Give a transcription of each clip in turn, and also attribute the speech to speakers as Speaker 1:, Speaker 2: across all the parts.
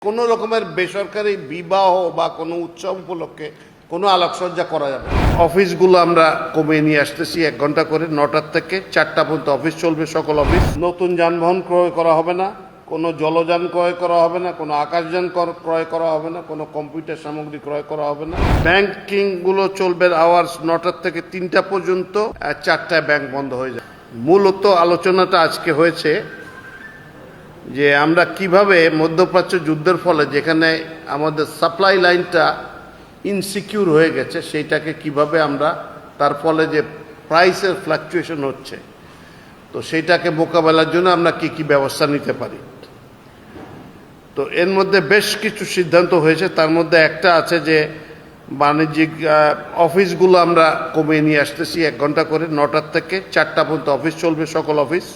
Speaker 1: কোনো রকমের বেসরকারি বিবাহ বা কোনো উৎসব উপলক্ষে কোনো আলোকসজ্জা করা যাবে না। অফিসগুলো আমরা কমিয়ে নিয়ে আসতেছি 1 ঘন্টা করে, 9টা থেকে 4টা পর্যন্ত অফিস চলবে। সকল অফিস, নতুন যানবাহন ক্রয় করা হবে না, কোনো জলযান ক্রয় করা হবে না, কোনো আকাশযান ক্রয় করা হবে না, কোনো কম্পিউটার সামগ্রী ক্রয় করা হবে না। ব্যাংকিংগুলো চলবে আওয়ার্স 9টা থেকে 3টা পর্যন্ত, 4টায় ব্যাংক বন্ধ হয়ে যায়। মূলত আলোচনাটা আজকে হয়েছে যে আমরা কিভাবে মধ্যপ্রাচ্য যুদ্ধের ফলে যেখানে আমাদের সাপ্লাই লাইনটা ইনসিকিউর হয়ে গেছে, সেইটাকে কিভাবে আমরা তার ফলে যে প্রাইসের ফ্লাকচুয়েশন হচ্ছে, তো সেইটাকে মোকাবেলার জন্য আমরা কি কি ব্যবস্থা নিতে পারি। তো এর মধ্যে বেশ কিছু সিদ্ধান্ত হয়েছে। তার মধ্যে একটা আছে যে বাণিজ্যিক অফিসগুলো আমরা কমিয়ে নিয়ে আসতেছি 1 ঘন্টা করে, 9টা থেকে 4টা পর্যন্ত অফিস চলবে। সকল অফিস,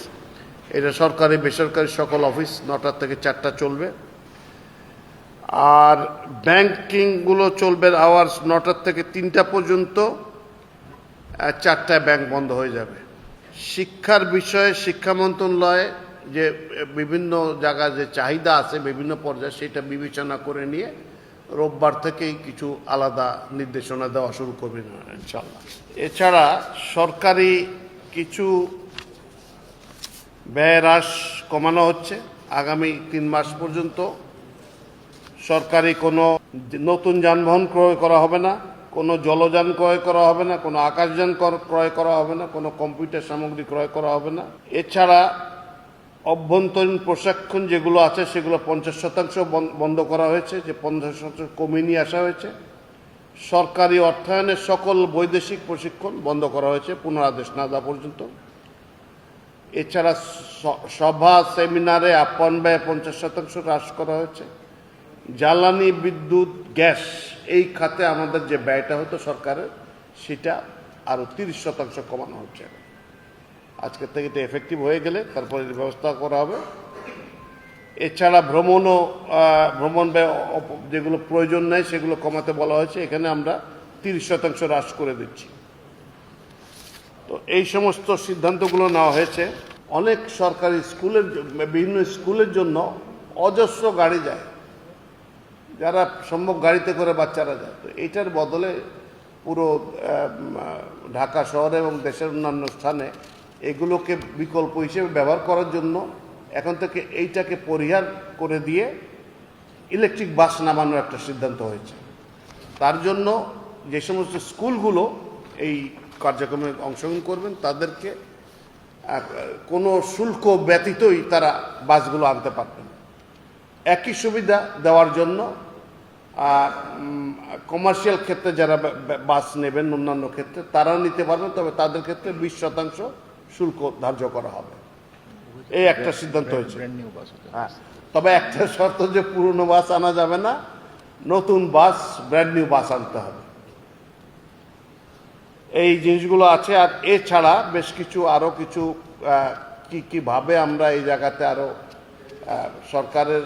Speaker 1: এটা সরকারি বেসরকারি সকল অফিস 9টা থেকে 4টা চলবে। আর ব্যাংকিংগুলো চলবে আওয়ার্স 9টা থেকে 3টা পর্যন্ত, 4টায় ব্যাংক বন্ধ হয়ে যাবে। শিক্ষার বিষয়ে শিক্ষা মন্ত্রণালয়ে যে বিভিন্ন জায়গায় যে চাহিদা আছে বিভিন্ন পর্যায়ে, সেটা বিবেচনা করে নিয়ে রোববার থেকেই কিছু আলাদা নির্দেশনা দেওয়া শুরু করবে না ইনশাআল্লাহ। এছাড়া সরকারি কিছু ব্যয় হ্রাস কমানো হচ্ছে। আগামী 3 মাস পর্যন্ত সরকারি কোনো নতুন যানবাহন ক্রয় করা হবে না, কোনো জলযান ক্রয় করা হবে না, কোনো আকাশযান ক্রয় করা হবে না, কোনো কম্পিউটার সামগ্রী ক্রয় করা হবে না। এছাড়া অভ্যন্তরীণ প্রশিক্ষণ যেগুলো আছে সেগুলো 50% বন্ধ করা হয়েছে, যে 50% কমিয়ে নিয়ে আসা হয়েছে। সরকারি অর্থায়নের সকল বৈদেশিক প্রশিক্ষণ বন্ধ করা হয়েছে পুনরাদেশ না দেওয়া পর্যন্ত। এছাড়া সভা সেমিনারে আপ্যায়ন ব্যয় 50% হ্রাস করা হয়েছে। জ্বালানি, বিদ্যুৎ, গ্যাস এই খাতে আমাদের যে ব্যয়টা হতো সরকারের, সেটা আরও 30% কমানো হচ্ছে। আজকের থেকে এটা এফেক্টিভ হয়ে গেলে তারপরে ব্যবস্থা করা হবে। এছাড়া ভ্রমণ ব্যয় যেগুলো প্রয়োজন নেই সেগুলো কমাতে বলা হয়েছে, এখানে আমরা 30% হ্রাস করে দিচ্ছি। তো এই সমস্ত সিদ্ধান্তগুলো নেওয়া হয়েছে। অনেক সরকারি স্কুলের বিভিন্ন স্কুলের জন্য অজস্র গাড়ি যায়, যারা সম্ভব গাড়িতে করে বাচ্চারা যায়। তো এইটার বদলে পুরো ঢাকা শহরে এবং দেশের অন্যান্য স্থানে এগুলোকে বিকল্প হিসেবে ব্যবহার করার জন্য এখন থেকে এইটাকে পরিহার করে দিয়ে ইলেকট্রিক বাস নামানোর একটা সিদ্ধান্ত হয়েছে। তার জন্য যে সমস্ত স্কুলগুলো এই কার্যক্রমে অংশগ্রহণ করবেন তাদেরকে কোনো শুল্ক ব্যতীতই তারা বাসগুলো আনতে পারবেন। একই সুবিধা দেওয়ার জন্য কমার্শিয়াল ক্ষেত্রে যারা বাস নেবেন অন্যান্য ক্ষেত্রে তারাও নিতে পারবেন, তবে তাদের ক্ষেত্রে 20% শুল্ক ধার্য করা হবে। এই একটা সিদ্ধান্ত হয়েছে। হ্যাঁ, তবে একটা শর্ত যে পুরনো বাস আনা যাবে না, নতুন বাস, ব্র্যান্ড নিউ বাস আনতে হবে। এই জিনিসগুলো আছে। আর এছাড়া বেশ কিছু আরও কিছু কিভাবে আমরা এই জায়গাতে আরও সরকারের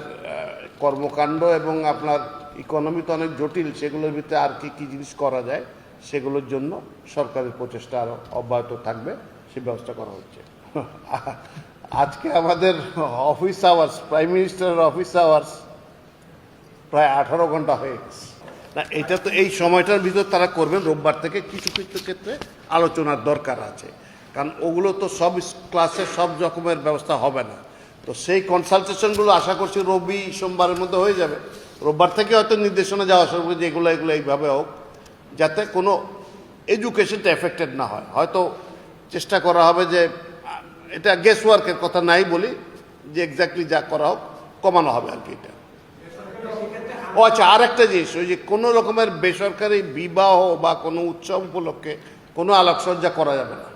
Speaker 1: কর্মকাণ্ড এবং আপনার ইকোনমি তো অনেক জটিল, সেগুলোর ভিতরে আর কি কি জিনিস করা যায় সেগুলোর জন্য সরকারের প্রচেষ্টা আরও অব্যাহত থাকবে, সে ব্যবস্থা করা হচ্ছে। আজকে আমাদের অফিস আওয়ার্স, প্রাইম মিনিস্টারের অফিস আওয়ার্স প্রায় 18 ঘন্টা হয়ে গেছে। না, এটা তো এই সময়টার ভিতর তারা করবেন। রোববার থেকে কিছু কিছু ক্ষেত্রে আলোচনার দরকার আছে, কারণ ওগুলো তো সব ক্লাসে সব রকমের ব্যবস্থা হবে না। তো সেই কনসালটেশনগুলো আশা করছি রবি সোমবারের মধ্যে হয়ে যাবে। রোববার থেকে হয়তো নির্দেশনা যাওয়া শুরু যে এগুলো এইভাবে হোক, যাতে কোনো এডুকেশনটা এফেক্টেড না হয়। হয়তো চেষ্টা করা হবে যে এটা গেস ওয়ার্কের কথা নাই বলি, যে এক্স্যাক্টলি যা করা হোক কমানো হবে আর কি। এটা ও আচ্ছা, আর একটা জিনিস, ওই যে কোনো রকমের বেসরকারি বিবাহ বা কোনো উৎসব উপলক্ষে কোনো আলোকসজ্জা করা যাবে না।